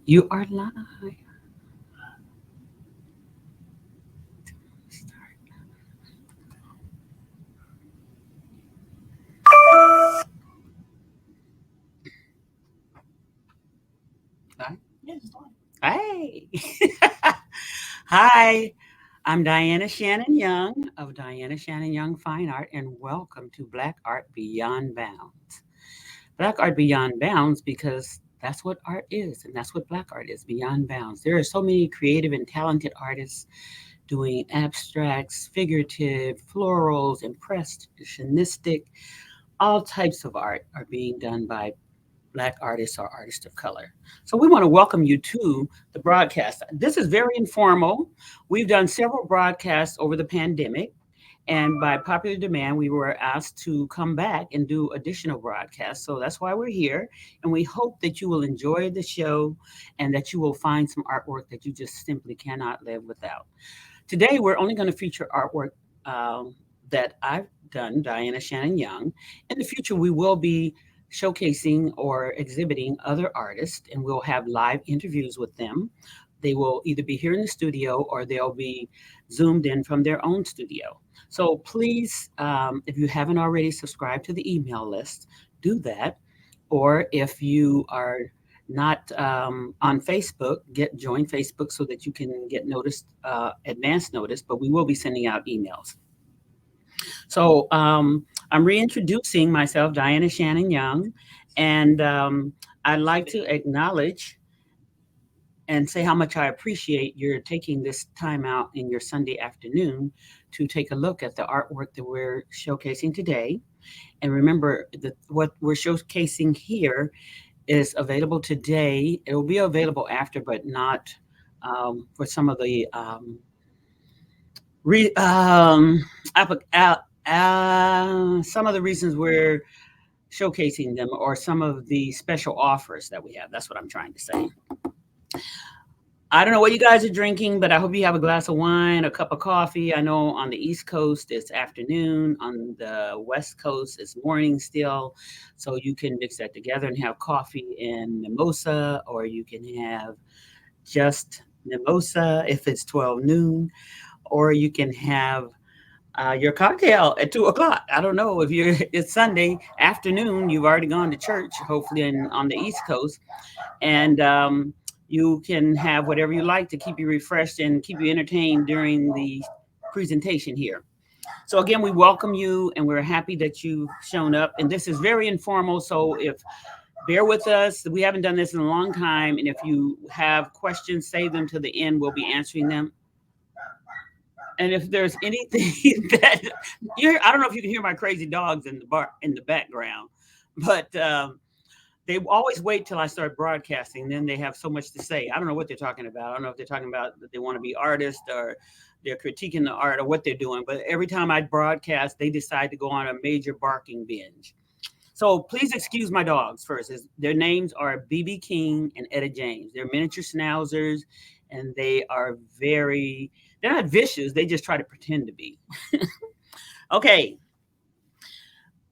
You are live. Live? Hey. Hi. I'm Diana Shannon Young of Diana Shannon Young Fine Art, and welcome to Black Art Beyond Bounds. Black Art Beyond Bounds because that's what art is, and that's what Black art is beyond bounds. There are so many creative and talented artists doing abstracts, figurative, florals, impressionistic, all types of art are being done by Black artists or artists of color. So we want to welcome you to the broadcast. This is very informal. We've done several broadcasts over the pandemic, and by popular demand, we were asked to come back and do additional broadcasts. So that's why we're here, and we hope that you will enjoy the show and that you will find some artwork that you just simply cannot live without. Today, we're only going to feature artwork that I've done, Diana Shannon Young. In the future, we will be showcasing or exhibiting other artists, and we'll have live interviews with them. They will either be here in the studio or they'll be zoomed in from their own studio. So please, if you haven't already subscribed to the email list, do that. Or if you are not on Facebook, join Facebook so that you can get noticed, advance notice. But we will be sending out emails. So I'm reintroducing myself, Diana Shannon Young, and I'd like to acknowledge and say how much I appreciate your taking this time out in your Sunday afternoon to take a look at the artwork that we're showcasing today. And remember that what we're showcasing here is available today. It will be available after, but not for some of the re, some of the reasons we're showcasing them or some of the special offers that we have. That's what I'm trying to say. I don't know what you guys are drinking, but I hope you have a glass of wine, a cup of coffee. I know on the East Coast it's afternoon, on the West Coast it's morning still. So you can mix that together and have coffee and mimosa, or you can have just mimosa if it's 12 noon, or you can have your cocktail at 2 o'clock. I don't know if you're it's Sunday afternoon. You've already gone to church, hopefully on the East Coast, and you can have whatever you like to keep you refreshed and keep you entertained during the presentation here. So again, we welcome you, and we're happy that you've shown up. And this is very informal, so if bear with us, we haven't done this in a long time, and if you have questions, save them to the end. We'll be answering them. And if there's anything that I don't know if you can hear my crazy dogs in the background, but they always wait till I start broadcasting. Then they have so much to say. I don't know what they're talking about. I don't know if they're talking about that they want to be artists or they're critiquing the art or what they're doing. But every time I broadcast, they decide to go on a major barking binge. So please excuse my dogs first. Their names are BB King and Etta James. They're miniature schnauzers, and they're not vicious. They just try to pretend to be. Okay.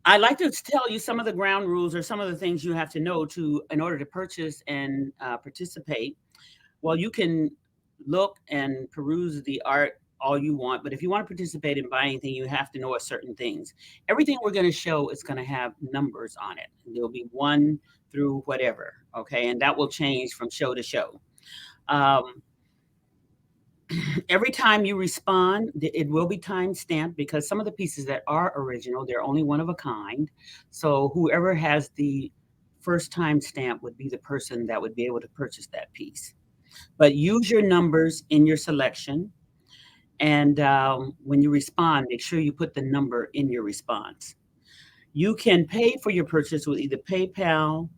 I'd like to tell you some of the ground rules or some of the things you have to know in order to purchase and participate. Well, you can look and peruse the art all you want, but if you want to participate in buying anything, you have to know certain things. Everything we're going to show is going to have numbers on it. There'll be one through whatever, okay, and that will change from show to show. Um, every time you respond, it will be time stamped because some of the pieces that are original, they're only one of a kind. So whoever has the first time stamp would be the person that would be able to purchase that piece. But use your numbers in your selection. And when you respond, make sure you put the number in your response. You can pay for your purchase with either PayPal,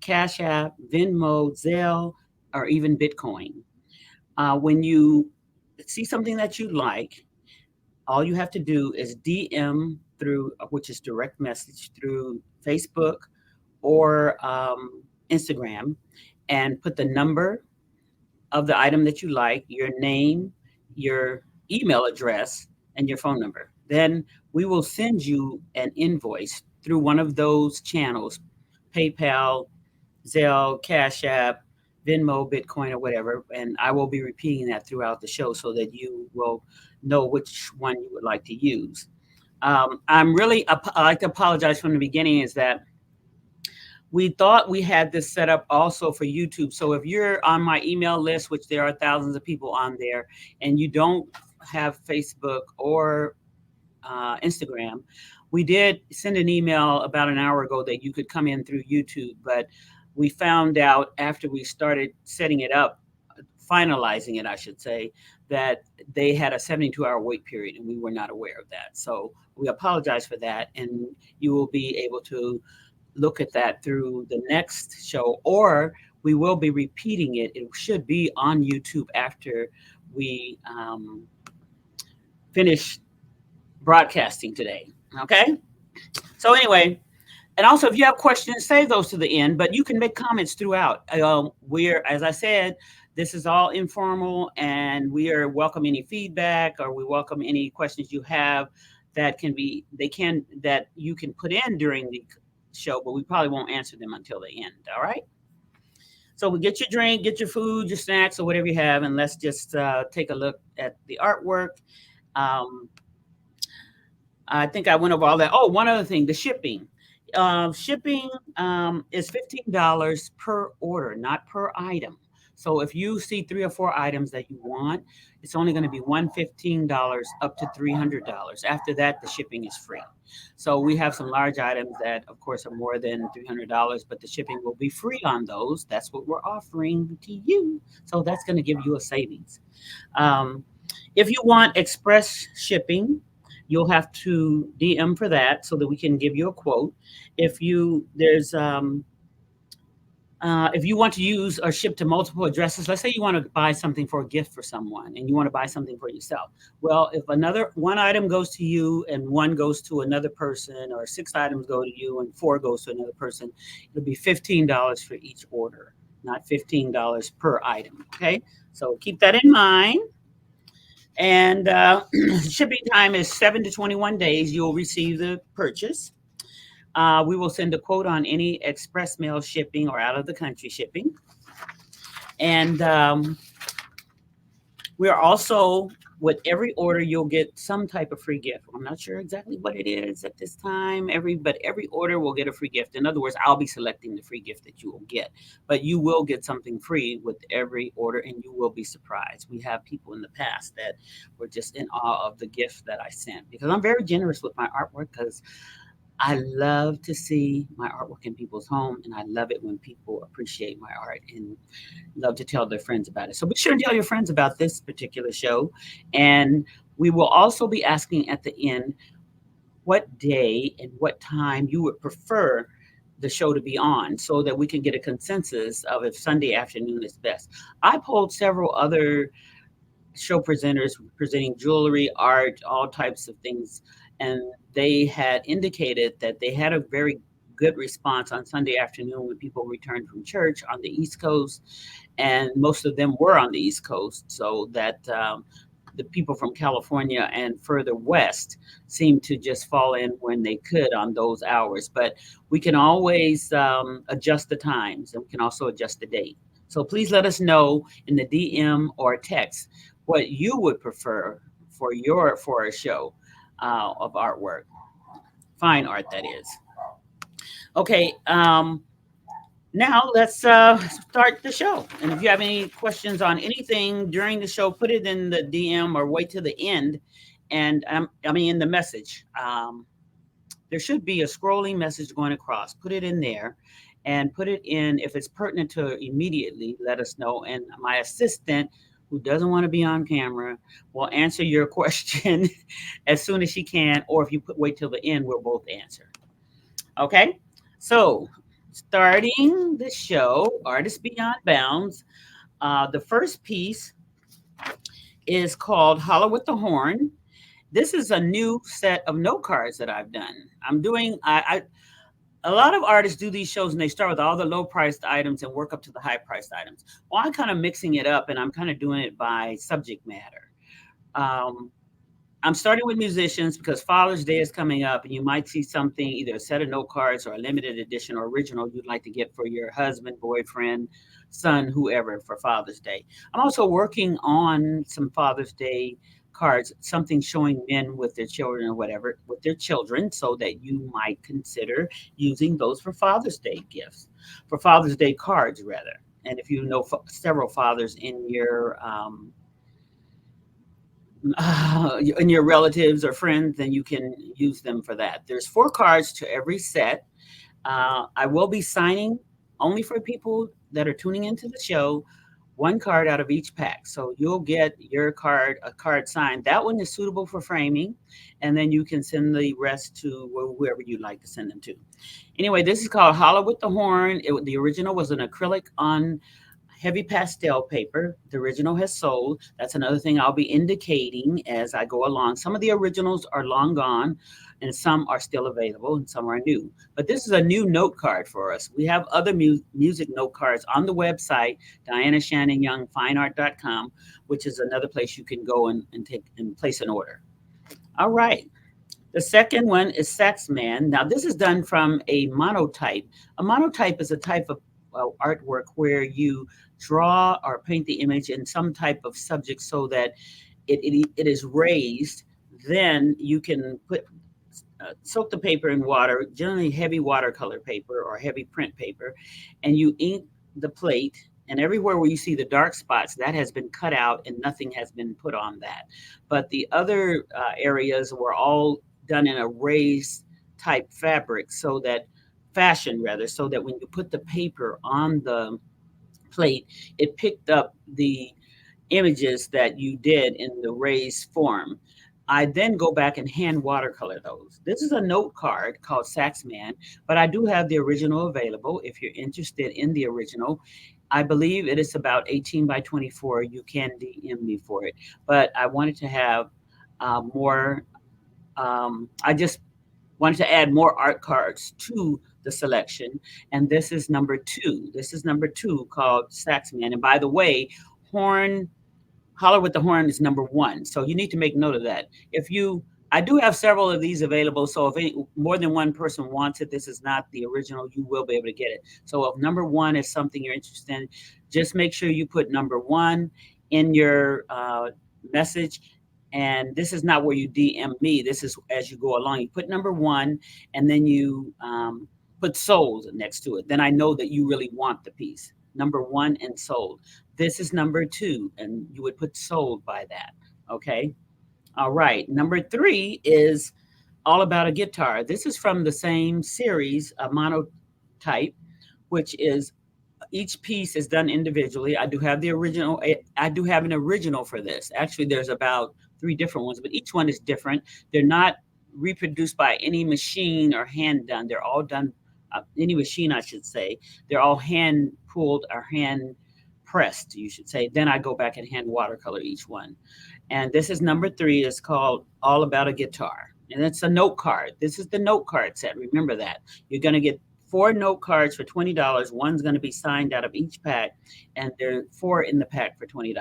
Cash App, Venmo, Zelle, or even Bitcoin. When you see something that you like, all you have to do is DM through, which is direct message through Facebook or Instagram, and put the number of the item that you like, your name, your email address, and your phone number. Then we will send you an invoice through one of those channels, PayPal, Zelle, Cash App, Venmo, Bitcoin, or whatever. And I will be repeating that throughout the show so that you will know which one you would like to use. I like to apologize from the beginning is that we thought we had this set up also for YouTube. So if you're on my email list, which there are thousands of people on there, and you don't have Facebook or Instagram, we did send an email about an hour ago that you could come in through YouTube, but we found out after we started setting it up, finalizing it, I should say, that they had a 72-hour wait period, and we were not aware of that. So we apologize for that, and you will be able to look at that through the next show, or we will be repeating it. It should be on YouTube after we finish broadcasting today. Okay. So anyway, and also if you have questions, save those to the end, but you can make comments throughout. As I said, this is all informal, and we are welcome any feedback, or we welcome any questions you have that that you can put in during the show, but we probably won't answer them until the end. All right. So we get your drink, get your food, your snacks, or whatever you have, and let's just take a look at the artwork. Um, I think I went over all that. Oh, one other thing, the shipping. Shipping is $15 per order, not per item. So if you see 3 or 4 items that you want, it's only going to be $115 up to $300. After that, the shipping is free. So we have some large items that, of course, are more than $300, but the shipping will be free on those. That's what we're offering to you. So that's going to give you a savings. Um, if you want express shipping, you'll have to DM for that so that we can give you a quote. If you want to use or ship to multiple addresses, let's say you want to buy something for a gift for someone and you want to buy something for yourself. Well, if one item goes to you and one goes to another person, or 6 items go to you and 4 goes to another person, it'll be $15 for each order, not $15 per item. Okay, so keep that in mind. And shipping time is 7 to 21 days. You'll receive the purchase. We will send a quote on any express mail shipping or out of the country shipping. And we are also, with every order, you'll get some type of free gift. I'm not sure exactly what it is at this time. But every order will get a free gift. In other words, I'll be selecting the free gift that you will get. But you will get something free with every order, and you will be surprised. We have people in the past that were just in awe of the gift that I sent, because I'm very generous with my artwork, because I love to see my artwork in people's home, and I love it when people appreciate my art and love to tell their friends about it. So be sure to tell your friends about this particular show. And we will also be asking at the end what day and what time you would prefer the show to be on, so that we can get a consensus of if Sunday afternoon is best. I polled several other show presenters presenting jewelry, art, all types of things, and they had indicated that they had a very good response on Sunday afternoon when people returned from church on the East Coast, and most of them were on the East Coast, so that the people from California and further west seemed to just fall in when they could on those hours. But we can always adjust the times, and we can also adjust the date. So please let us know in the DM or text what you would prefer for a show of artwork, fine art, that is. Okay, now let's start the show. And if you have any questions on anything during the show, put it in the DM or wait till the end. And in the message, there should be a scrolling message going across. Put it in there, and put it in. If it's pertinent to it, immediately let us know. And my assistant, who doesn't want to be on camera, will answer your question as soon as she can. Or if you wait till the end, we'll both answer. Okay, so starting the show, Artists Beyond Bounds. The first piece is called Hollow with the Horn. This is a new set of note cards that I've done. A lot of artists do these shows and they start with all the low priced items and work up to the high priced items. Well, I'm kind of mixing it up, and I'm kind of doing it by subject matter. I'm starting with musicians because Father's Day is coming up, and you might see something, either a set of note cards or a limited edition or original you'd like to get for your husband, boyfriend, son, whoever for Father's Day. I'm also working on some Father's Day cards, something showing men with their children or whatever, with their children, so that you might consider using those for Father's Day gifts, for Father's Day cards, rather. And if you know several fathers in your relatives or friends, then you can use them for that. There's 4 cards to every set. I will be signing only for people that are tuning into the show, 1 card out of each pack. So you'll get a card signed. That one is suitable for framing, and then you can send the rest to whoever you'd like to send them to. Anyway, this is called Holler with the Horn. The original was an acrylic on heavy pastel paper. The original has sold. That's another thing I'll be indicating as I go along. Some of the originals are long gone, and some are still available, and some are new. But this is a new note card for us. We have other music note cards on the website, Diana Shannon Young FineArt.com, which is another place you can go and take and place an order. All right. The second one is Sax Man. Now, this is done from a monotype. A monotype is a type of artwork where you draw or paint the image in some type of subject so that it is raised. Then you can soak the paper in water, generally heavy watercolor paper or heavy print paper, and you ink the plate. And everywhere where you see the dark spots, that has been cut out and nothing has been put on that. But the other areas were all done in a raised type fabric, so that fashion rather, so that when you put the paper on the plate, it picked up the images that you did in the raised form. I then go back and hand watercolor those. This is a note card called Saxman, but I do have the original available if you're interested in the original. I believe it is about 18 by 24. You can DM me for it, but I wanted to have more. I just wanted to add more art cards to the selection, and this is number 2. This is number 2 called Saxman. And by the way, horn Holler with the Horn is number 1. So you need to make note of that. I do have several of these available. So if more than one person wants it, this is not the original, you will be able to get it. So if number 1 is something you're interested in, just make sure you put number 1 in your message. And this is not where you DM me. This is as you go along. You put number 1, and then you put sold next to it. Then I know that you really want the piece. Number 1 and sold. This is number 2, and you would put sold by that. Okay. All right. Number 3 is All About a Guitar. This is from the same series, a monotype, which is each piece is done individually. I do have the original. I do have an original for this. Actually, there's about 3 different ones, but each one is different. They're not reproduced by any machine or hand done. They're all done, any machine, I should say. They're all hand pulled or hand pressed, you should say. Then I go back and hand watercolor each one. And this is number 3. It's called All About a Guitar. And it's a note card. This is the note card set. Remember that. You're going to get 4 note cards for $20. One's going to be signed out of each pack, and there are 4 in the pack for $20.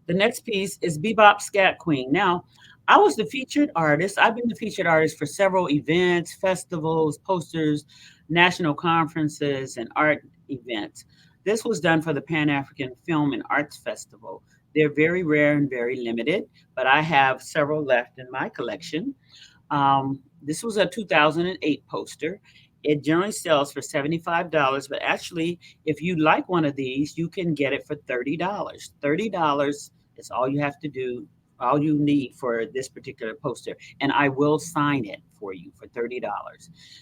The next piece is Bebop Scat Queen. Now, I was the featured artist. I've been the featured artist for several events, festivals, posters, national conferences, and art events. This was done for the Pan African Film and Arts Festival. They're very rare and very limited, but I have several left in my collection. This was a 2008 poster. It generally sells for $75, but actually, if you like one of these, you can get it for $30. $30 is all you have to do, all you need for this particular poster. And I will sign it for you for $30.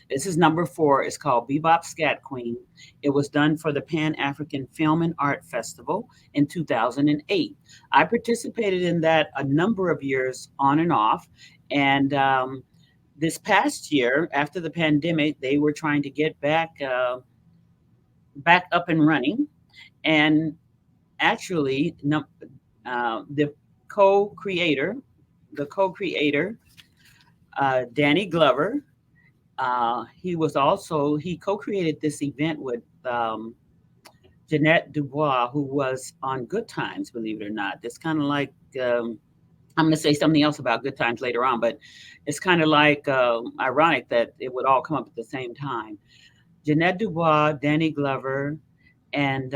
This is number 4. It's called Bebop Scat Queen. It was done for the Pan African Film and Art Festival in 2008. I participated in that a number of years on and off. And this past year, after the pandemic, they were trying to get back up and running. And actually, the co-creator, the co-creator, Danny Glover, he co-created this event with Jeanette Dubois, who was on Good Times, believe it or not. It's kind of like I'm going to say something else about Good Times later on, but it's kind of like ironic that it would all come up at the same time. Jeanette Dubois, Danny Glover, and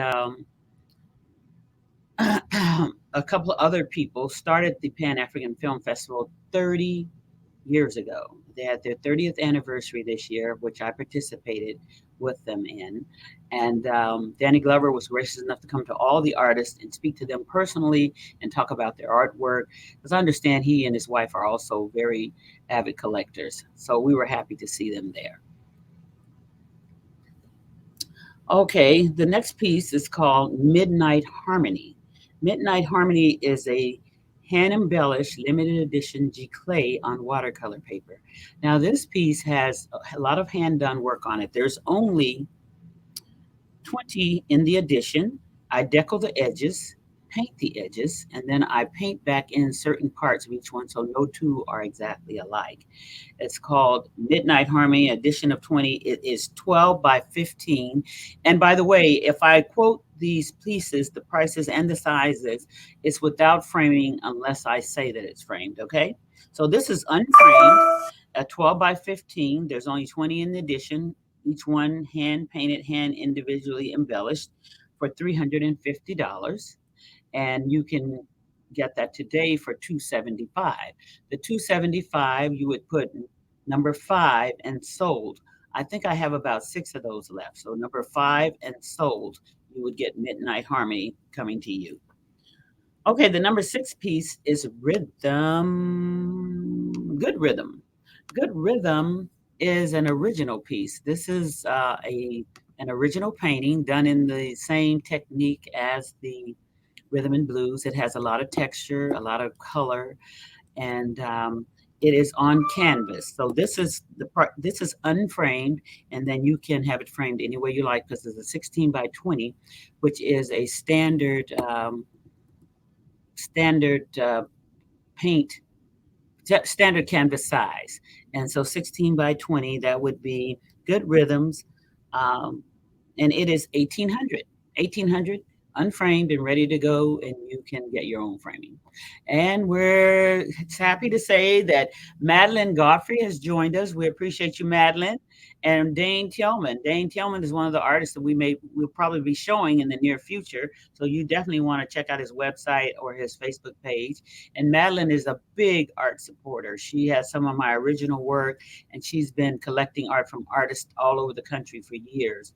a couple of other people started the Pan African Film Festival 30 years ago. They had their 30th anniversary this year, which I participated with them in. And Danny Glover was gracious enough to come to all the artists and speak to them personally and talk about their artwork. Because I understand he and his wife are also very avid collectors. So we were happy to see them there. Okay, the next piece is called Midnight Harmony. Midnight Harmony is a hand embellished limited edition giclée on watercolor paper. Now, this piece has a lot of hand done work on it. There's only 20 in the edition. I decal the edges, paint the edges, and then I paint back in certain parts of each one so no two are exactly alike. It's called Midnight Harmony, edition of 20. It is 12 by 15. And by the way, if I quote these pieces, the prices and the sizes, it's without framing unless I say that it's framed, okay? So this is unframed at 12 by 15. There's only 20 in the edition, each one hand painted, hand individually embellished for $350. And you can get that today for $275. The $275 you would put number 5 and sold. I think I have about 6 of those left. So number 5 and sold, you would get Midnight Harmony coming to you. Okay, the number 6 piece is Rhythm. Good Rhythm. Good Rhythm is an original piece. This is an original painting done in the same technique as the Rhythm and Blues. It has a lot of texture, a lot of color, and it is on canvas. So this is the part. This is unframed, and then you can have it framed any way you like because it's a 16 by 20, which is a standard paint standard canvas size. And so 16 by 20, that would be Good Rhythms. And it is 1800 unframed and ready to go, and you can get your own framing. And we're happy to say that Madeline Godfrey has joined us. We appreciate you, Madeline. And Dane Tillman. Dane Tillman is one of the artists that we'll probably be showing in the near future. So you definitely want to check out his website or his Facebook page. And Madeline is a big art supporter. She has some of my original work, and she's been collecting art from artists all over the country for years.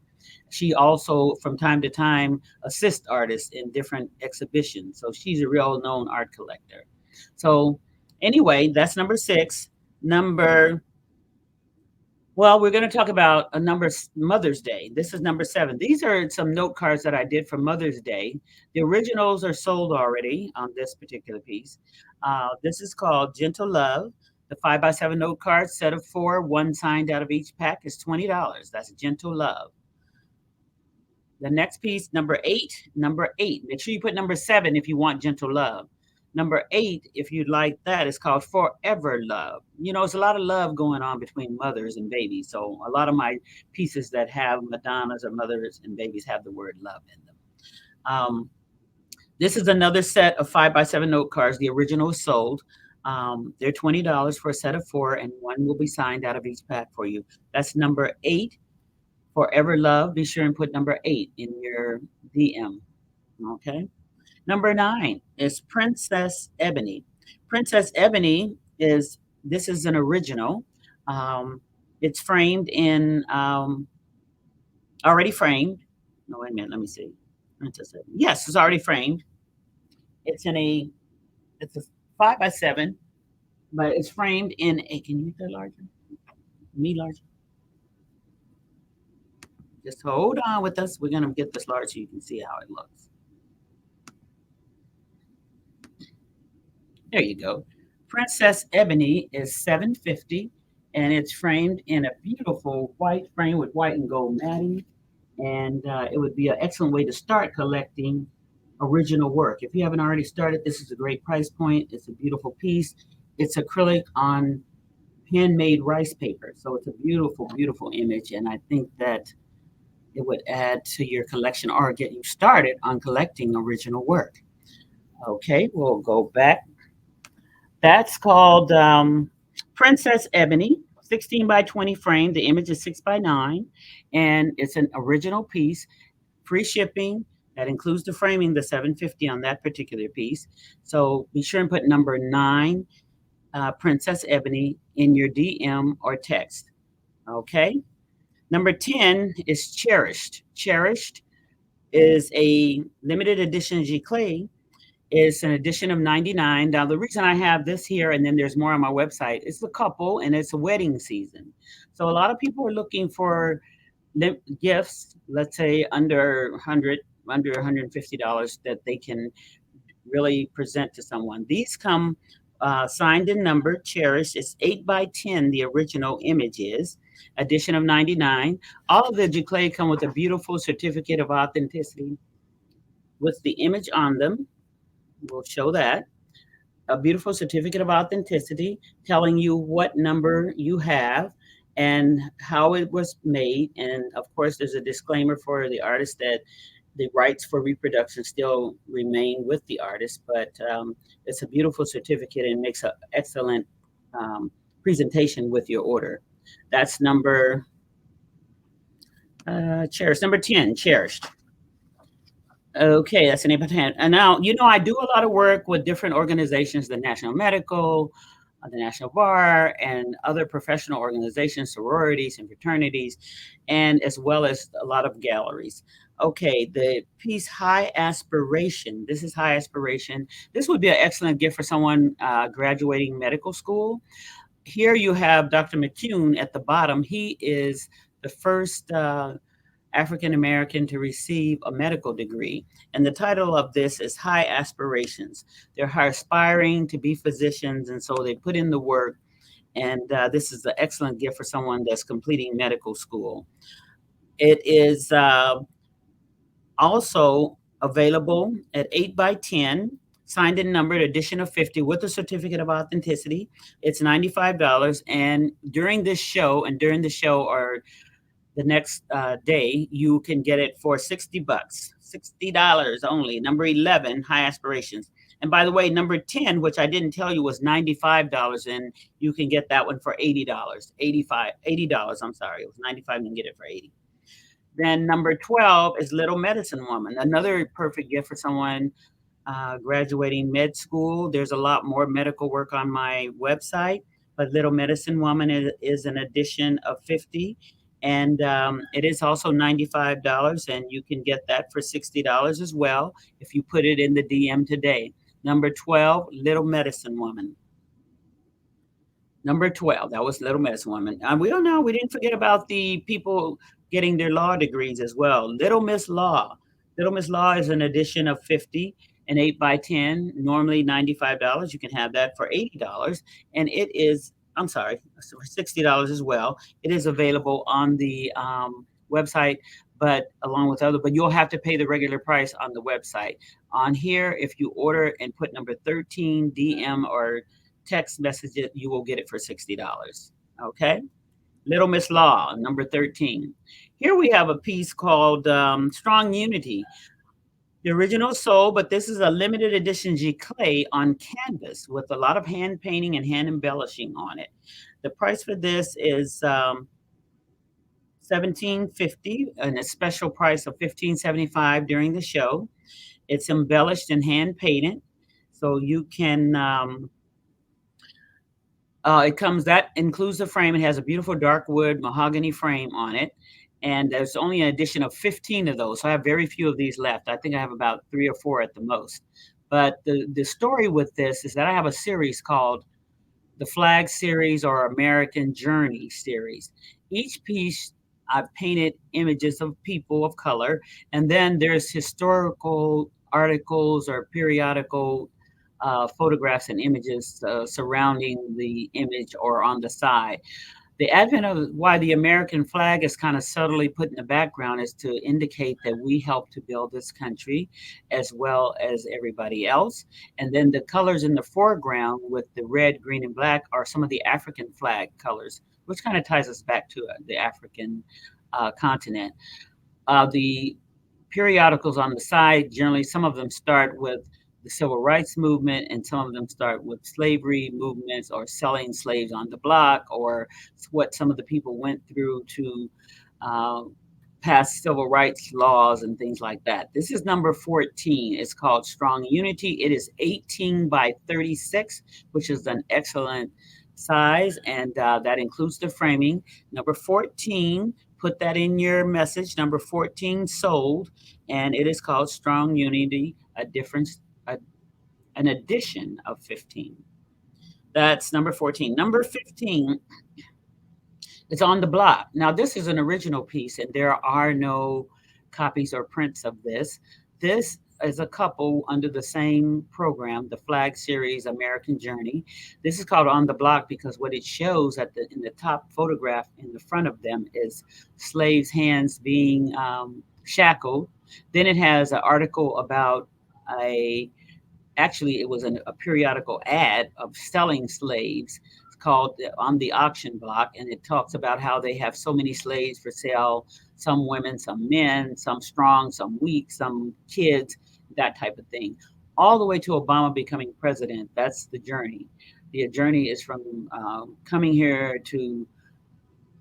She also, from time to time, assists artists in different exhibitions. So she's a real known art collector. So anyway, that's number 6. Well, we're going to talk about a number Mother's Day. This is number 7. These are some note cards that I did for Mother's Day. The originals are sold already on this particular piece. This is called Gentle Love. The 5x7 note card, set of 4, one signed out of each pack, is $20. That's Gentle Love. The next piece, number 8. Make sure you put number 7 if you want Gentle Love. Number 8, if you'd like that, is called Forever Love. You know, it's a lot of love going on between mothers and babies. So a lot of my pieces that have Madonnas or mothers and babies have the word love in them. This is another set of 5x7 note cards. The original is sold. They're $20 for a set of 4, and one will be signed out of each pack for you. That's number 8. Forever Love. Be sure and put number 8 in your DM. Okay. Number 9 is Princess Ebony. Princess Ebony is an original. It's framed in already framed. No, wait a minute. Let me see. Princess Ebony. Yes, it's already framed. It's a 5x7, but it's framed in a. Can you make that larger? Me larger. Just hold on with us. We're going to get this large so you can see how it looks. There you go. Princess Ebony is $750, and it's framed in a beautiful white frame with white and gold matting. And it would be an excellent way to start collecting original work. If you haven't already started, this is a great price point. It's a beautiful piece. It's acrylic on handmade rice paper. So it's a beautiful, beautiful image. And I think that it would add to your collection or get you started on collecting original work. Okay, we'll go back. That's called Princess Ebony, 16 by 20 frame. The image is 6 by 9, and it's an original piece. Free shipping. That includes the framing, the 750 on that particular piece. So be sure and put number 9, Princess Ebony, in your DM or text. Okay. Number 10 is Cherished. Cherished is a limited edition Giclée. It's an edition of 99. Now, the reason I have this here, and then there's more on my website, it's a couple and it's a wedding season. So a lot of people are looking for gifts, let's say under 100, under $150 that they can really present to someone. These come signed and numbered, cherished. It's 8 by 10, the original image is, edition of 99. All of the Giclée come with a beautiful certificate of authenticity with the image on them. We'll show that. A beautiful certificate of authenticity telling you what number you have and how it was made. And of course, there's a disclaimer for the artist that the rights for reproduction still remain with the artist, but it's a beautiful certificate and makes an excellent presentation with your order. That's number cherished. Number 10, cherished. Okay, that's an important. And now, I do a lot of work with different organizations, the National Medical, the National Bar, and other professional organizations, sororities and fraternities, and as well as a lot of galleries. Okay, the piece High Aspiration. This is High Aspiration. This would be an excellent gift for someone graduating medical school. Here you have Dr. McCune at the bottom. He is the first African American to receive a medical degree. And the title of this is High Aspirations. They're aspiring to be physicians, and so they put in the work. And this is an excellent gift for someone that's completing medical school. It is also available at 8 by 10, signed and numbered, edition of 50 with a certificate of authenticity. It's $95. And during this show, or the next day, you can get it for $60, $60 only. Number 11, High Aspirations. And by the way, number 10, which I didn't tell you, was $95, and you can get that one for $80, $80. I'm sorry, it was $95. You can get it for $80. Then number 12 is Little Medicine Woman, another perfect gift for someone graduating med school. There's a lot more medical work on my website, but Little Medicine Woman is an edition of 50. And it is also $95, and you can get that for $60 as well if you put it in the DM today. Number 12, Little Medicine Woman. Number 12, that was Little Medicine Woman. We don't know, we didn't forget about the people getting their law degrees as well. Little Miss Law. Little Miss Law is an edition of 50, and 8 by 10, normally $95. You can have that for $80. And it is, I'm sorry, for $60 as well. It is available on the website, but along with other, but you'll have to pay the regular price on the website. On here, if you order and put number 13, DM or text message it, you will get it for $60. Okay. Little Miss Law, number 13. Here we have a piece called Strong Unity. The original sold, but this is a limited edition Giclée on canvas with a lot of hand painting and hand embellishing on it. The price for this is $17.50 and a special price of $15.75 during the show. It's embellished and hand painted, so you can that includes the frame. It has a beautiful dark wood mahogany frame on it, and there's only an edition of 15 of those. So I have very few of these left. I think I have about 3 or 4 at the most. But the story with this is that I have a series called the Flag Series or American Journey Series. Each piece I've painted images of people of color, and then there's historical articles or periodical photographs and images surrounding the image or on the side. The advent of why the American flag is kind of subtly put in the background is to indicate that we helped to build this country as well as everybody else. And then the colors in the foreground with the red, green, and black are some of the African flag colors, which kind of ties us back to the African continent. The periodicals on the side, generally, some of them start with the civil rights movement, and some of them start with slavery movements or selling slaves on the block, or what some of the people went through to uh, pass civil rights laws and things like that. This is number 14. It's called Strong Unity. It is 18 by 36, which is an excellent size, and that includes the framing. Number 14, put that in your message. Number 14 sold, and it is called Strong Unity, a difference, a, an addition of 15. That's number 14. Number 15, it's on the block. Now, this is an original piece, and there are no copies or prints of this. This is a couple under the same program, the Flag Series American Journey. This is called On the Block because what it shows in the top photograph in the front of them is slaves' hands being shackled. Then it has an article about a actually it was a periodical ad of selling slaves called On the Auction Block, and it talks about how they have so many slaves for sale, some women, some men, some strong, some weak, some kids, that type of thing, all the way to Obama becoming president. That's the journey. The journey is from coming here to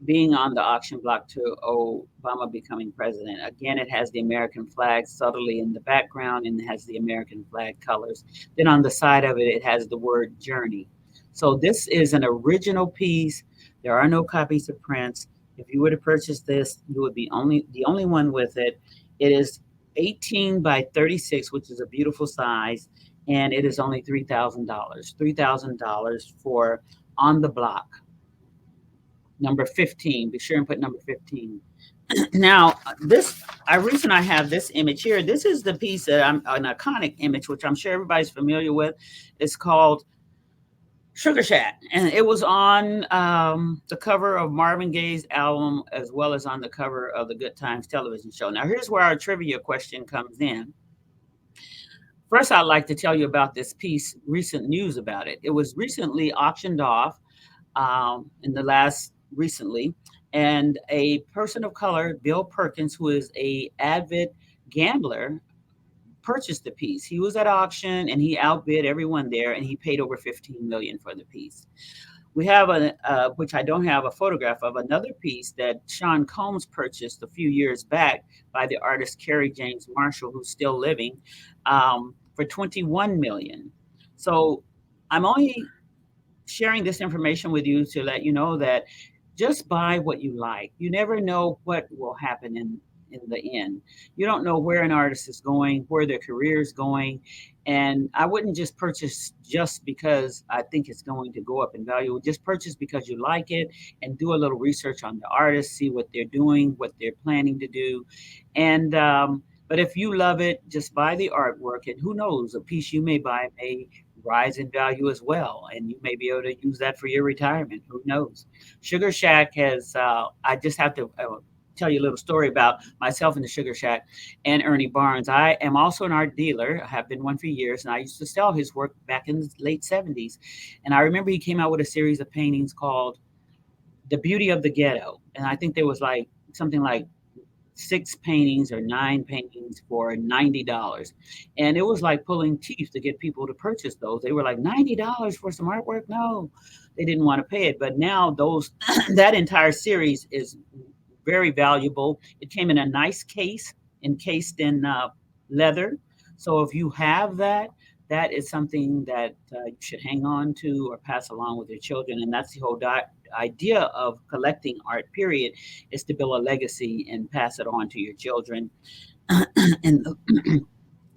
being on the auction block to Obama becoming president. Again, it has the American flag subtly in the background and it has the American flag colors. Then on the side of it, it has the word journey. So this is an original piece. There are no copies of prints. If you were to purchase this, you would be the only one with it. It is 18 by 36, which is a beautiful size, and it is only $3,000. $3,000 for On the Block. Number 15. Be sure and put number 15. Now, reason I have this image here, this is the piece that I'm an iconic image, which I'm sure everybody's familiar with. It's called Sugar Shack, and it was on the cover of Marvin Gaye's album, as well as on the cover of the Good Times television show. Now, here's where our trivia question comes in. First, I'd like to tell you about this piece, recent news about it. It was recently auctioned off in the last recently, and a person of color, Bill Perkins, who is a avid gambler, purchased the piece. He was at auction and he outbid everyone there, and he paid over 15 million for the piece. We have which I don't have a photograph of, another piece that Sean Combs purchased a few years back by the artist Kerry James Marshall, who's still living, for 21 million. So I'm only sharing this information with you to let you know that just buy what you like. You never know what will happen in the end. You don't know where an artist is going, where their career is going. And I wouldn't just purchase just because I think it's going to go up in value. Just purchase because you like it and do a little research on the artist, see what they're doing, what they're planning to do. And, but if you love it, just buy the artwork, and who knows, a piece you may buy may rise in value as well, and you may be able to use that for your retirement. Who knows? Sugar Shack has, I just have to tell you a little story about myself in the Sugar Shack and Ernie Barnes. I am also an art dealer. I have been one for years, and I used to sell his work back in the late 70s. And I remember he came out with a series of paintings called The Beauty of the Ghetto. And I think there was like something like 6 paintings or 9 paintings for $90. And it was like pulling teeth to get people to purchase those. They were like, $90 for some artwork? No, they didn't want to pay it. But now those that entire series is very valuable. It came in a nice case, encased in leather. So if you have that, that is something that you should hang on to or pass along with your children. And that's the whole idea of collecting art, period, is to build a legacy and pass it on to your children. And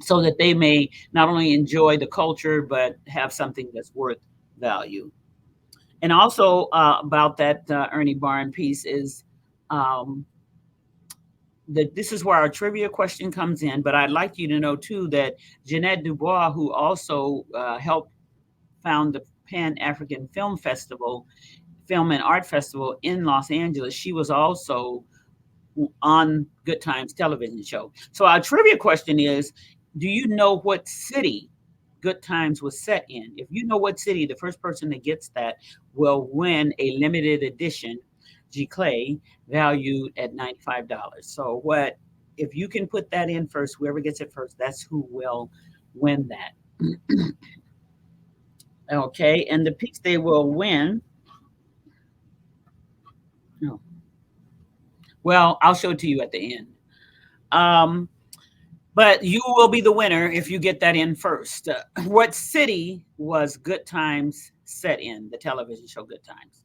so that they may not only enjoy the culture, but have something that's worth value. And also about that Ernie Barnes piece is that this is where our trivia question comes in. But I'd like you to know, too, that Jeanette Dubois, who also helped found the Pan-African Film Festival, Film and Art Festival in Los Angeles, she was also on Good Times television show. So our trivia question is, do you know what city Good Times was set in? If you know what city, the first person that gets that will win a limited edition Giclée valued at $95. So if you can put that in first, whoever gets it first, that's who will win that. Okay, and the piece they will win. Oh, well, I'll show it to you at the end. Um, but you will be the winner if you get that in first. What city was Good Times set in? The television show Good Times.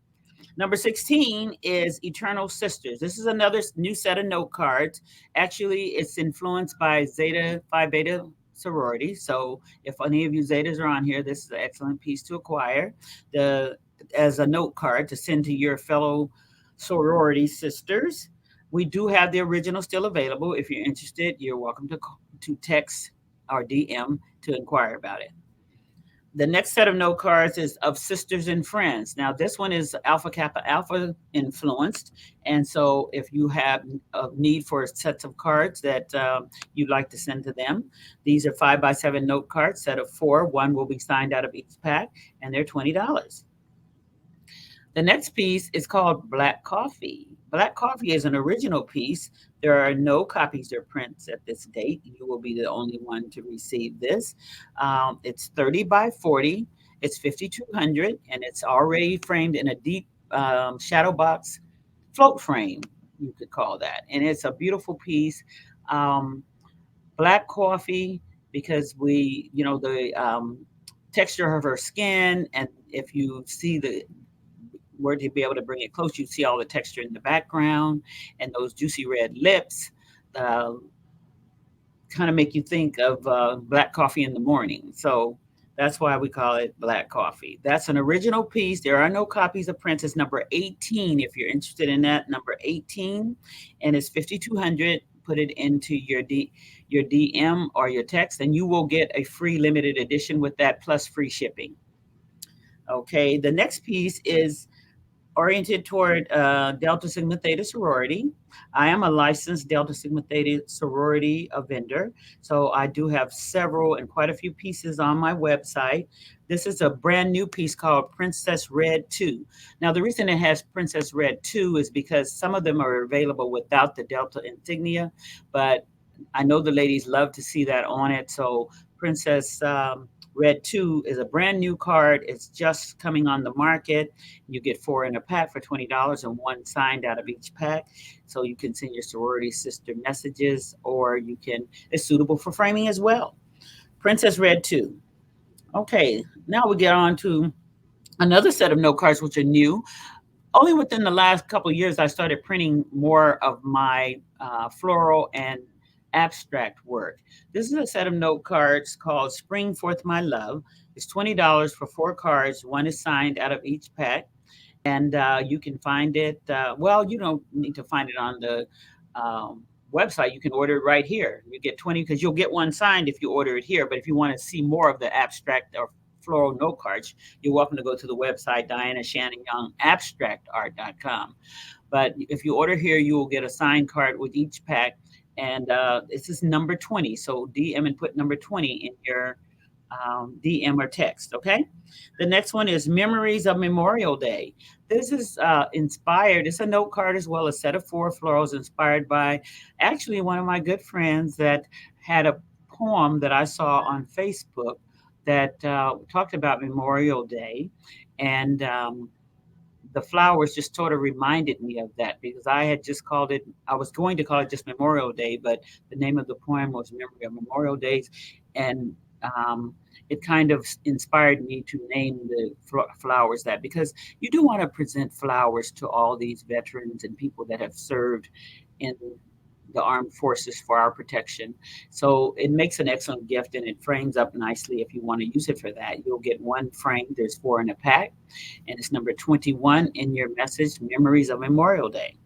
Number 16 is Eternal Sisters. This is another new set of note cards. Actually, it's influenced by Zeta Phi Beta sorority. So if any of you Zetas are on here, this is an excellent piece to acquire. The as a note card to send to your fellow sorority sisters. We do have the original still available. If you're interested, you're welcome to text or DM to inquire about it. The next set of note cards is of sisters and friends. Now, this one is Alpha Kappa Alpha influenced. And so, if you have a need for sets of cards that you'd like to send to them, these are 5x7 note cards, set of four. One will be signed out of each pack, and they're $20. The next piece is called Black Coffee. Black Coffee is an original piece. There are no copies or prints at this date. You will be the only one to receive this. It's 30 by 40. It's 5,200, and it's already framed in a deep shadow box float frame, you could call that. And it's a beautiful piece. Um, Black coffee, because the texture of her skin, and if you see the were to be able to bring it close, you see all the texture in the background and those juicy red lips. Uh, Kind of make you think of black coffee in the morning. So that's why we call it black coffee. That's an original piece. There are no copies of prints. It's number 18 if you're interested in that. Number 18, and it's 5,200. Put it into your DM or your text, and you will get a free limited edition with that plus free shipping. Okay, the next piece is oriented toward Delta Sigma Theta sorority. I am a licensed Delta Sigma Theta sorority vendor, so I do have several and quite a few pieces on my website. This is a brand new piece called Princess Red 2. Now, the reason it has Princess Red 2 is because some of them are available without the Delta insignia, but I know the ladies love to see that on it. So, Princess Red 2 is a brand new card. It's just coming on the market. You get four in a pack for $20 and one signed out of each pack. So you can send your sorority sister messages, or it's suitable for framing as well. Princess Red 2. Okay, now we get on to another set of note cards, which are new. Only within the last couple of years, I started printing more of my floral and abstract work. This is a set of note cards called Spring Forth My Love. It's $20 for four cards. One is signed out of each pack. And you can find it. Well, you don't need to find it on the website. You can order it right here. You get 20 because you'll get one signed if you order it here. But if you want to see more of the abstract or floral note cards, you're welcome to go to the website, Diana Shannon Young, abstractart.com. But if you order here, you will get a signed card with each pack. And this is number 20. So DM and put number 20 in your DM or text. Okay. The next one is Memories of Memorial Day. This is inspired. It's a note card as well, a set of four florals inspired by actually one of my good friends that had a poem that I saw on Facebook that talked about Memorial Day. And the flowers just sort of reminded me of that because I was going to call it just Memorial Day, but the name of the poem was Memory of Memorial Days. And it kind of inspired me to name the flowers that, because you do want to present flowers to all these veterans and people that have served in the armed forces for our protection. So it makes an excellent gift, and it frames up nicely. If you want to use it for that, you'll get one frame. There's four in a pack, and it's number 21 in your message, Memories of Memorial Day.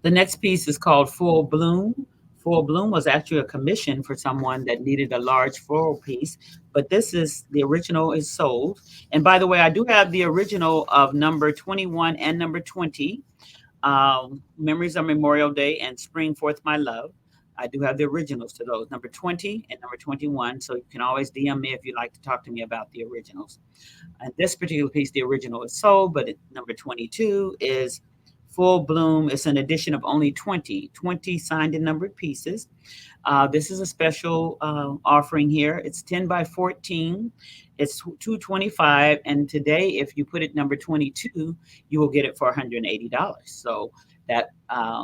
The next piece is called Full Bloom. Full Bloom was actually a commission for someone that needed a large floral piece, but the original is sold. And by the way, I do have the original of number 21 and number 20, Memories of Memorial Day and Spring Forth My Love. I do have the originals to those, number 20 and number 21. So you can always DM me if you'd like to talk to me about the originals. And this particular piece, the original is sold, but number 22 is Full Bloom is an edition of only 20 signed and numbered pieces. This is a special offering here. It's 10 by 14. It's 225, and today, if you put it number 22, you will get it for $180. So that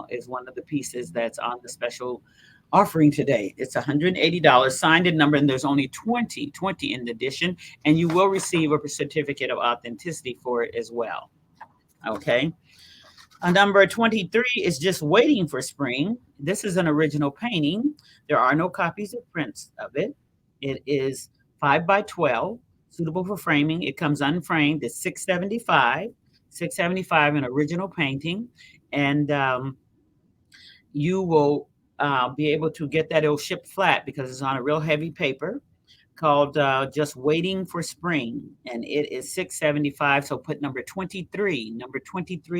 is one of the pieces that's on the special offering today. It's $180 signed and numbered, and there's only 20 in the edition, and you will receive a certificate of authenticity for it as well. Okay. Number 23 is Just Waiting for Spring. This is an original painting. There are no copies of prints of it. It is 5 by 12, suitable for framing. It comes unframed. It's $675, an original painting. And you will be able to get that. It'll ship flat because it's on a real heavy paper, called Just Waiting for Spring, and it is $675. So put number 23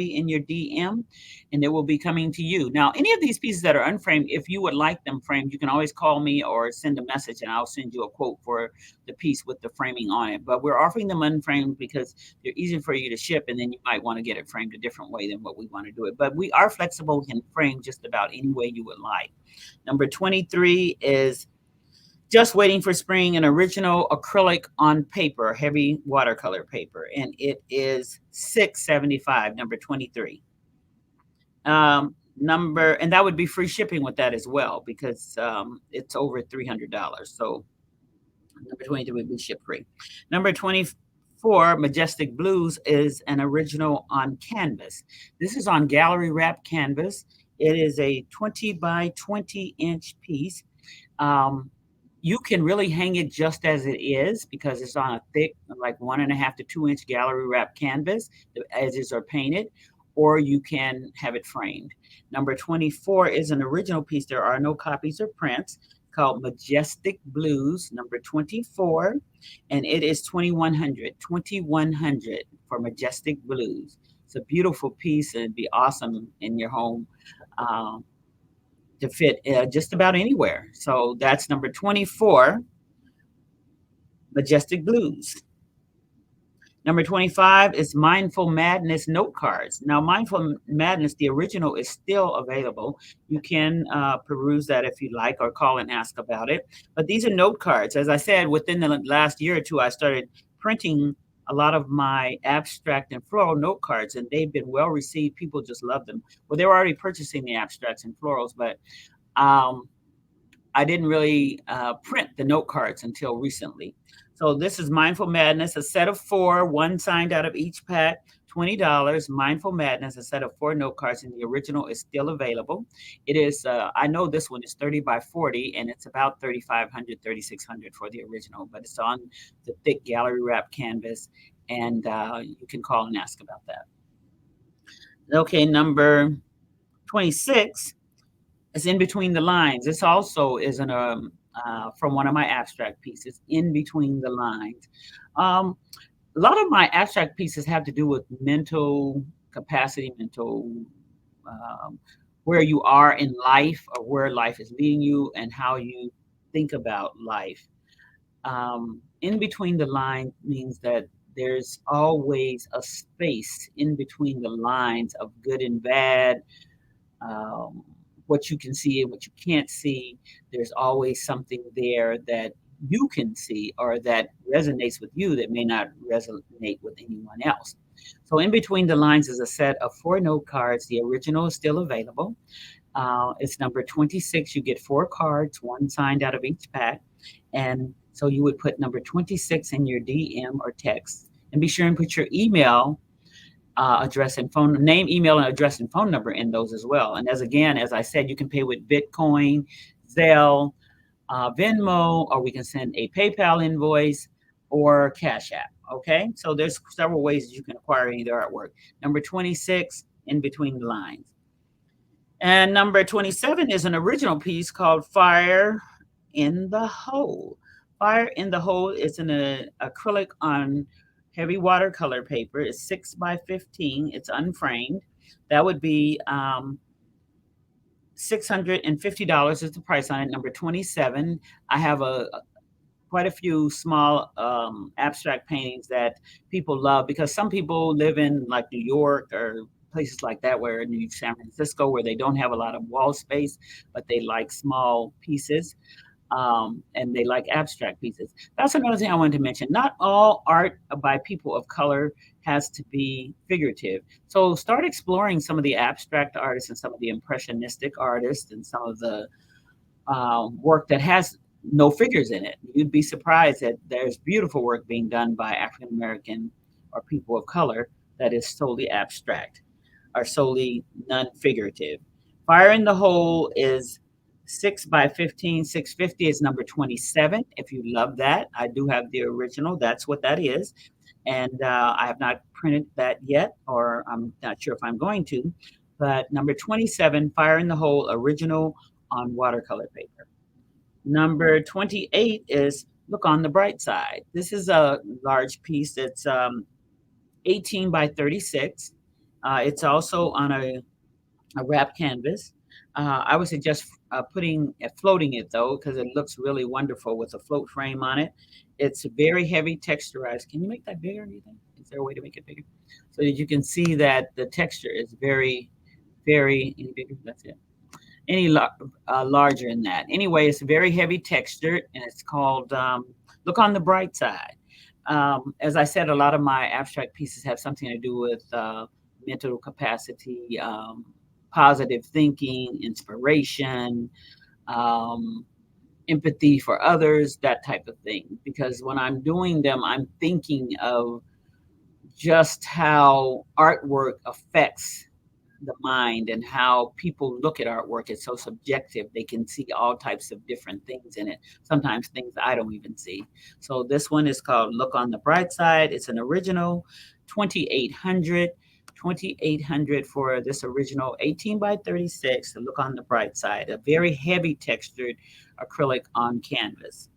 in your DM, and it will be coming to you. Now, any of these pieces that are unframed, if you would like them framed, you can always call me or send a message, and I'll send you a quote for the piece with the framing on it. But we're offering them unframed because they're easy for you to ship, and then you might want to get it framed a different way than what we want to do it. But we are flexible and frame just about any way you would like. Number 23 is Just Waiting for Spring, an original acrylic on paper, heavy watercolor paper, and it is $675, number 23. And that would be free shipping with that as well, because it's over $300. So number 23 would be ship free. Number 24, Majestic Blues, is an original on canvas. This is on gallery wrap canvas. It is a 20 by 20 inch piece. You can really hang it just as it is because it's on a thick, like 1.5 to 2 inch gallery wrap canvas. The edges are painted, or you can have it framed. Number 24 is an original piece. There are no copies or prints, called Majestic Blues, number 24, and it is $2,100 for Majestic Blues. It's a beautiful piece, and it'd be awesome in your home. To fit just about anywhere. So that's number 24, Majestic Blues. Number 25 is Mindful Madness note cards. Now, Mindful Madness, the original, is still available. You can peruse that if you like, or call and ask about it. But these are note cards. As I said, within the last year or two, I started printing a lot of my abstract and floral note cards, and they've been well received. People just love them. Well, they were already purchasing the abstracts and florals, but I didn't really print the note cards until recently. So this is Mindful Madness, a set of 4, one signed out of each pack, $20. Mindful Madness, a set of 4 note cards, and the original is still available. It is, I know this one is 30 by 40, and it's about $3,500, $3,600 for the original, but it's on the thick gallery wrap canvas, and you can call and ask about that. Okay, number 26 is In Between the Lines. This also is from one of my abstract pieces, In Between the Lines. A lot of my abstract pieces have to do with mental capacity, where you are in life, or where life is leading you, and how you think about life. In between the lines means that there's always a space in between the lines of good and bad, what you can see and what you can't see. There's always something there that you can see or that resonates with you that may not resonate with anyone else. So In Between the Lines is a set of 4 note cards. The original is still available. It's number 26. You get 4 cards, one signed out of each pack. And so you would put number 26 in your DM or text, and be sure and put your email address and phone name, email, and address and phone number in those as well. And as I said, you can pay with Bitcoin, Zelle, Venmo, or we can send a PayPal invoice or Cash App. Okay, so there's several ways you can acquire any of their artwork. Number 26, In Between the Lines. And number 27 is an original piece called Fire in the Hole. Fire in the Hole is an acrylic on heavy watercolor paper. It's 6 by 15. It's unframed. That would be $650 is the price on it. Number 27. I have quite a few small abstract paintings that people love, because some people live in like New York or places like that, where in San Francisco, where they don't have a lot of wall space, but they like small pieces, and they like abstract pieces. That's another thing I wanted to mention. Not all art by people of color has to be figurative. So start exploring some of the abstract artists and some of the impressionistic artists and some of the work that has no figures in it. You'd be surprised that there's beautiful work being done by African American or people of color that is solely abstract or solely non-figurative. Fire in the Hole is 6 by 15. 650 is number 27. If you love that, I do have the original. That's what that is. And I have not printed that yet, or I'm not sure if I'm going to. But number 27, Fire in the Hole, original on watercolor paper. Number 28 is Look on the Bright Side. This is a large piece that's 18 by 36. It's also on a wrap canvas. I would suggest floating it though, because it looks really wonderful with a float frame on it. It's very heavy texturized. Can you make that bigger? Do you think? Is there a way to make it bigger so that you can see that the texture is very, very any bigger? That's it. Larger than that. Anyway, it's very heavy textured, and it's called Look on the Bright Side. As I said, a lot of my abstract pieces have something to do with mental capacity, positive thinking, inspiration, um, empathy for others, that type of thing. Because when I'm doing them, I'm thinking of just how artwork affects the mind and how people look at artwork. Is so subjective. They can see all types of different things in it, sometimes things I don't even see. So this one is called Look on the Bright Side. It's an original 2800. 2800 for this original 18 by 36 to Look on the Bright Side, a very heavy textured acrylic on canvas.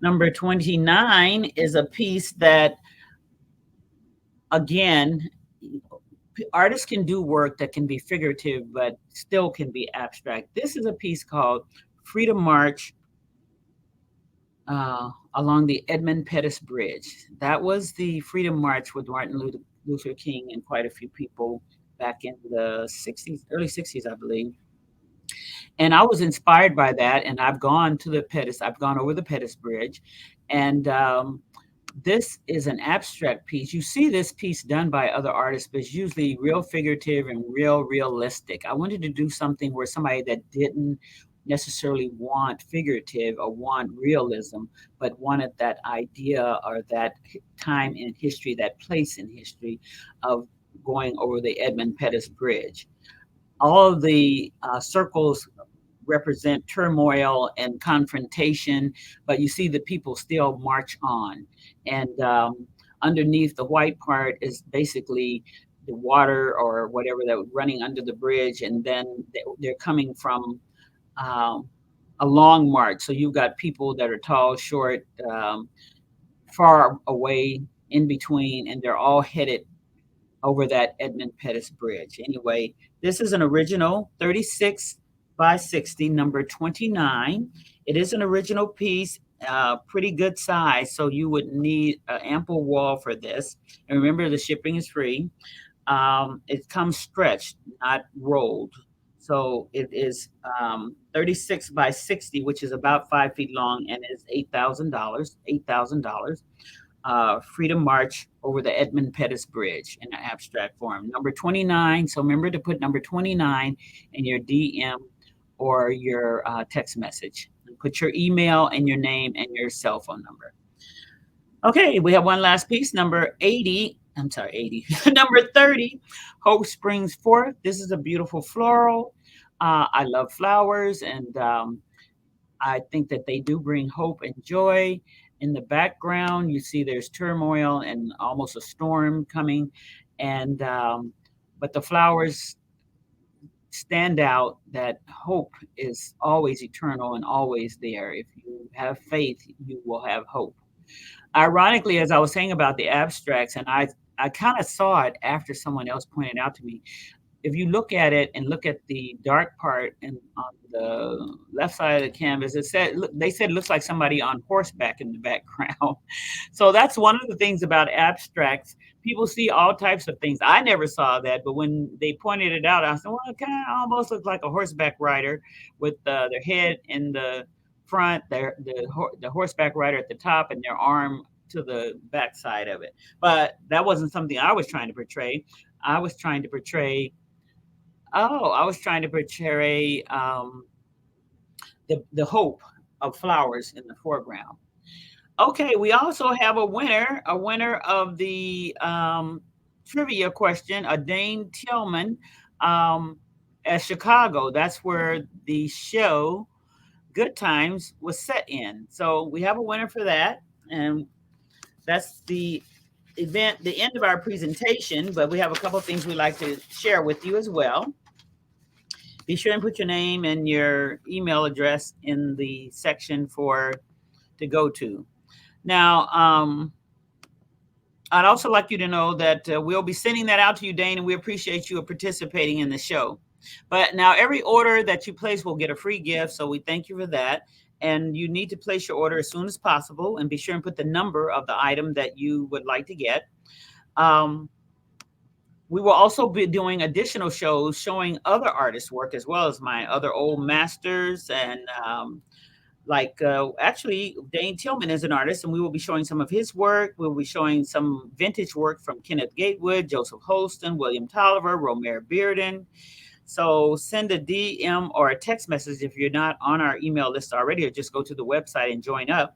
Number 29 is a piece that, again, artists can do work that can be figurative but still can be abstract. This is a piece called Freedom March along the Edmund Pettus Bridge. That was the Freedom March with Martin Luther King and quite a few people back in the 60s, early 60s, I believe. And I was inspired by that. And I've gone over the Pettus Bridge. And this is an abstract piece. You see this piece done by other artists, but it's usually real figurative and real realistic. I wanted to do something where somebody that didn't necessarily want figurative or want realism, but wanted that idea or that time in history, that place in history of going over the Edmund Pettus Bridge. All of the circles represent turmoil and confrontation, but you see the people still march on. And underneath the white part is basically the water or whatever that was running under the bridge. And then they're coming from um, a long march. So you've got people that are tall, short, far away, in between, and they're all headed over that Edmund Pettus Bridge. Anyway, this is an original 36 by 60, number 29. It is an original piece, pretty good size, so you would need an ample wall for this. And remember, the shipping is free. It comes stretched, not rolled. So it is 36 by 60, which is about 5 feet long, and is $8,000. $8,000. Freedom March over the Edmund Pettus Bridge in an abstract form. Number 29. So remember to put number 29 in your DM or your text message. Put your email and your name and your cell phone number. Okay, we have one last piece, number 80. I'm sorry, 80. Number 30, Hope Springs Forth. This is a beautiful floral. I love flowers, and I think that they do bring hope and joy. In the background, you see there's turmoil and almost a storm coming, and but the flowers stand out that hope is always eternal and always there. If you have faith, you will have hope. Ironically, as I was saying about the abstracts, and I kind of saw it after someone else pointed out to me, if you look at it and look at the dark part and on the left side of the canvas, they said it looks like somebody on horseback in the background. So that's one of the things about abstracts. People see all types of things. I never saw that, but when they pointed it out, I said, "Well, it kind of almost looks like a horseback rider with their head in the front, the horseback rider at the top, and their arm to the back side of it." But that wasn't something I was trying to portray. I was trying to portray I was trying to portray the hope of flowers in the foreground. Okay, we also have a winner of the trivia question, a Dane Tillman um, at Chicago. That's where the show Good Times was set in. So we have a winner for that. And that's the event, the end of our presentation, but we have a couple of things we'd like to share with you as well. Be sure and put your name and your email address in the section to go to. Now, I'd also like you to know that we'll be sending that out to you, Dane, and we appreciate you participating in the show. But now every order that you place will get a free gift, so we thank you for that. And you need to place your order as soon as possible, and be sure and put the number of the item that you would like to get. Um, we will also be doing additional shows showing other artists' work as well as my other old masters and actually Dane Tillman is an artist and we will be showing some of his work. We'll be showing some vintage work from Kenneth Gatewood, Joseph Holston, William Tolliver, Romare Bearden. So send a DM or a text message if you're not on our email list already, or just go to the website and join up.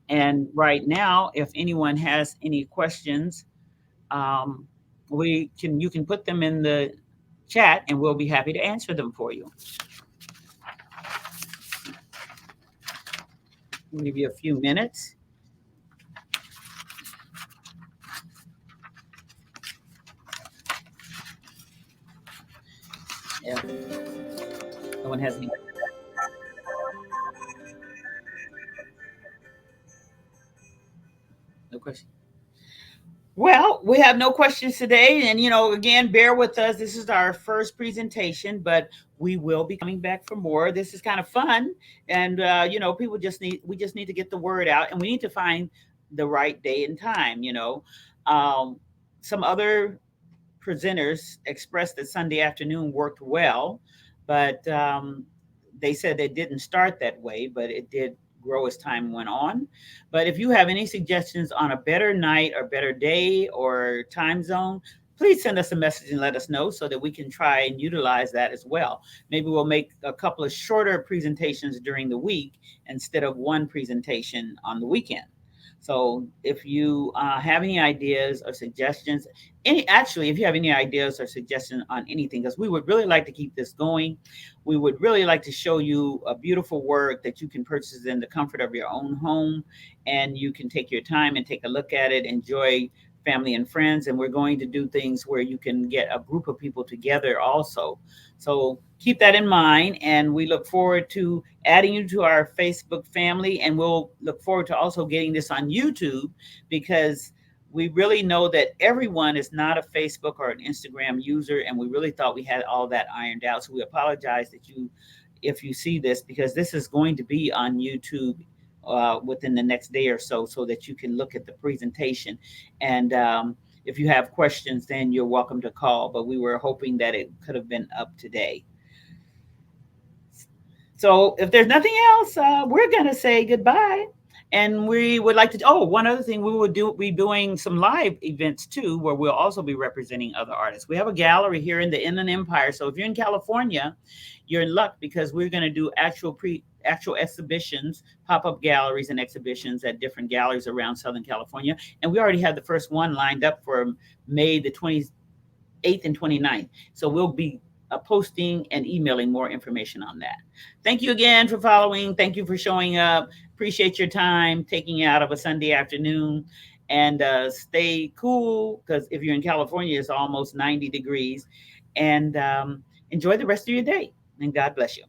And right now, if anyone has any questions, you can put them in the chat and we'll be happy to answer them for you. We'll give you a few minutes. Yeah. No one has any. No question. Well, we have no questions today. And, again, bear with us. This is our first presentation, but we will be coming back for more. This is kind of fun. And, we just need to get the word out and we need to find the right day and time, Some other presenters expressed that Sunday afternoon worked well, but they said they didn't start that way, but it did grow as time went on. But if you have any suggestions on a better night or better day or time zone, please send us a message and let us know so that we can try and utilize that as well. Maybe we'll make a couple of shorter presentations during the week instead of one presentation on the weekend. So if you have any ideas or suggestions, if you have any ideas or suggestions on anything, because we would really like to keep this going. We would really like to show you a beautiful work that you can purchase in the comfort of your own home, and you can take your time and take a look at it, enjoy family and friends. And we're going to do things where you can get a group of people together also. So keep that in mind. And we look forward to adding you to our Facebook family. And we'll look forward to also getting this on YouTube, because we really know that everyone is not a Facebook or an Instagram user. And we really thought we had all that ironed out. So we apologize if you see this, because this is going to be on YouTube within the next day or so that you can look at the presentation. And if you have questions, then you're welcome to call. But we were hoping that it could have been up today. So if there's nothing else, we're going to say goodbye. And we would like to, one other thing, we will be doing some live events too, where we'll also be representing other artists. We have a gallery here in the Inland Empire. So if you're in California, you're in luck, because we're going to do actual exhibitions, pop-up galleries and exhibitions at different galleries around Southern California. And we already have the first one lined up for May the 28th and 29th. So we'll be posting and emailing more information on that. Thank you again for following. Thank you for showing up. Appreciate your time taking it out of a Sunday afternoon, and stay cool, because if you're in California, it's almost 90 degrees, and enjoy the rest of your day, and God bless you.